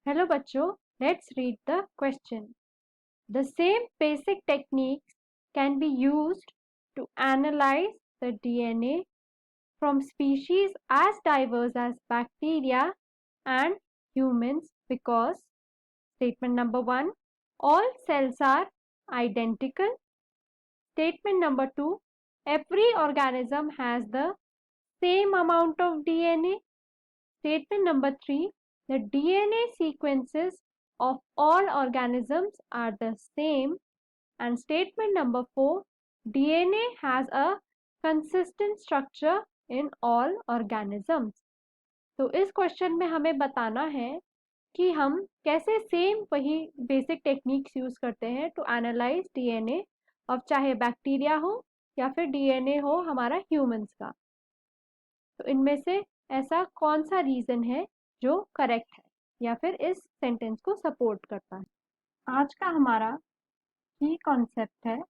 Hello bachcho, let's read the question. The same basic techniques can be used to analyze the DNA from species as diverse as bacteria and humans because statement number 1, all cells are identical. Statement number 2, every organism has the same amount of DNA. Statement number 3, the DNA sequences of all organisms are the same. And statement number 4, DNA has a consistent structure in all organisms. तो इस question में हमें बताना है कि हम कैसे same वही बेसिक टेक्निक्स यूज करते हैं टू एनालाइज डीएनए अब चाहे बैक्टीरिया हो या फिर डीएनए हो हमारा ह्यूमंस का। तो इनमें से ऐसा कौन सा रीजन है जो करेक्ट है या फिर इस सेंटेंस को सपोर्ट करता है। आज का हमारा की कॉन्सेप्ट है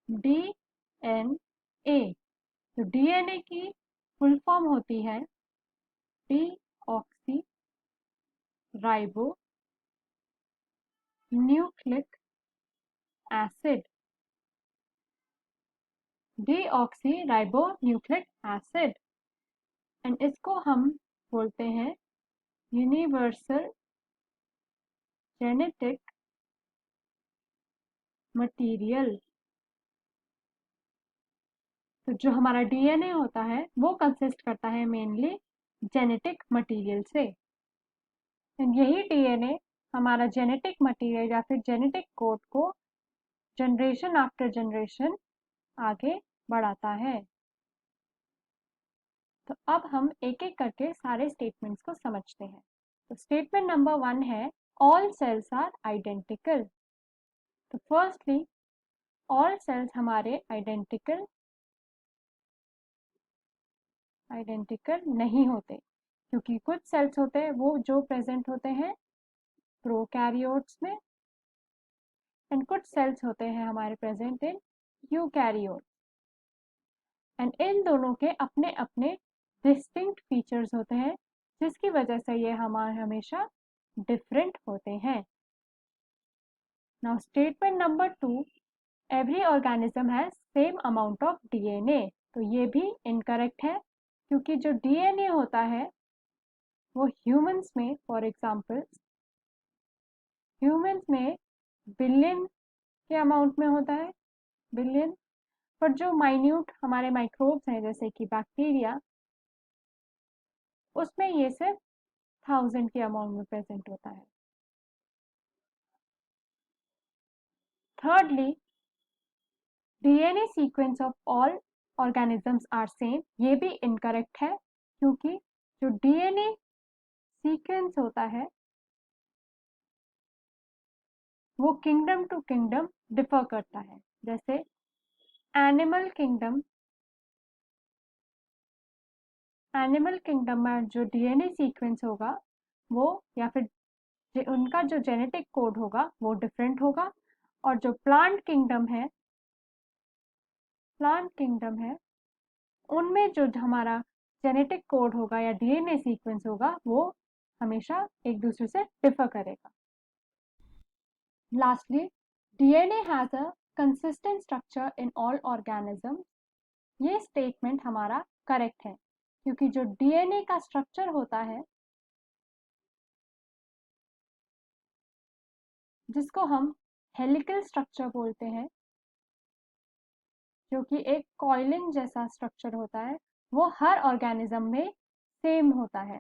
डीएनए। तो डीएनए की फुल फॉर्म होती है deoxy ribo nucleic acid. Deoxy ribo nucleic acid and इसको हम बोलते हैं यूनिवर्सल जेनेटिक मटेरियल। तो जो हमारा डीएनए होता है वो कंसिस्ट करता है मेनली जेनेटिक मटेरियल से। एंड यही डीएनए हमारा जेनेटिक मटेरियल या फिर जेनेटिक कोड को जनरेशन आफ्टर जनरेशन आगे बढ़ाता है। तो अब हम एक एक करके सारे स्टेटमेंट्स को समझते हैं। तो स्टेटमेंट नंबर 1 है ऑल सेल्स आर आइडेंटिकल। तो फर्स्टली ऑल सेल्स हमारे आइडेंटिकल नहीं होते क्योंकि कुछ सेल्स होते हैं वो जो प्रेजेंट होते हैं प्रोकैरियोट्स में एंड कुछ सेल्स होते हैं हमारे present in eukaryote and in दोनों के अपने अपने डिस्टिंक्ट फीचर्स होते हैं जिसकी वजह से ये हमारे हमेशा डिफरेंट होते हैं। Now statement number 2, every organism has same amount of DNA. तो ये भी इनकरेक्ट है क्योंकि जो डीएनए होता है वो ह्यूमंस में फॉर एग्जांपल ह्यूमंस में बिलियन के अमाउंट में होता है, बिलियन। पर जो माइन्यूट हमारे माइक्रोब्स हैं जैसे कि बैक्टीरिया उसमें ये सिर्फ 1000 के अमाउंट में प्रेजेंट होता है। Thirdly DNA sequence of all organisms are same. ये भी इनकरेक्ट है क्योंकि जो डीएनए सीक्वेंस होता है वो किंगडम टू किंगडम डिफर करता है। जैसे एनिमल किंगडम में जो डीएनए सीक्वेंस होगा वो या फिर उनका जो जेनेटिक कोड होगा वो डिफरेंट होगा और जो प्लांट किंगडम है उनमें जो हमारा जेनेटिक कोड होगा या डीएनए सीक्वेंस होगा वो हमेशा एक दूसरे से डिफर करेगा। Lastly DNA has a consistent structure in all organisms. ये स्टेटमेंट हमारा करेक्ट है क्योंकि जो डीएनए का स्ट्रक्चर होता है जिसको हम हेलिकल स्ट्रक्चर बोलते हैं जो कि एक कॉइलिंग जैसा स्ट्रक्चर होता है वो हर ऑर्गेनिज्म में सेम होता है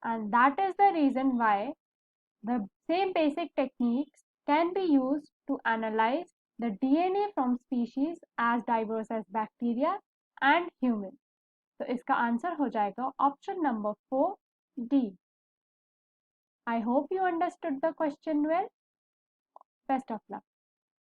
and that is the reason why the same basic techniques can be used to analyze the DNA from species as diverse as bacteria and human। तो इसका आंसर हो जाएगा option number 4 D। I hope you understood the question well. Best of luck.